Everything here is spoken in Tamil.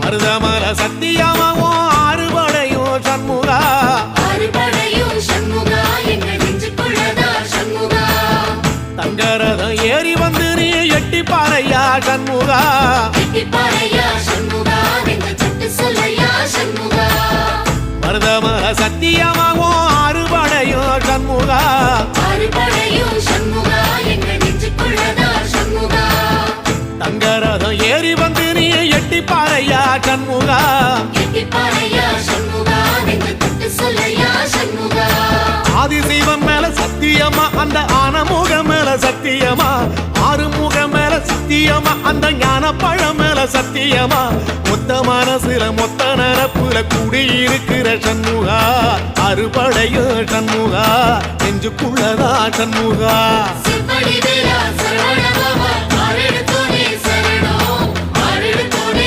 மருதமல சத்தியமாவும் ஆறுபடையும் சண்முகா தங்கரதம் ஏறி வந்து நீ எட்டி பாறையா சண்முகா மருதமல சத்தியமாவும் ஆறுபடையும் சண்முகா தங்கரதம் ஏறி வந்து நீ எட்டி பாறையா சண்முகா ஆதிசைவம் மேல சத்தியமா அந்த ஆனமுகம் மேல சத்தியமா ஆறுமுகம் மேல சத்தியமா அந்த ஞான பழம் மேல சத்தியமா மொத்த மனசுல மொத்த நரப்புல குடியிருக்கிற சண்முகா அறுபடையும் சண்முகா நெஞ்சுக்குள்ளதா சண்முகா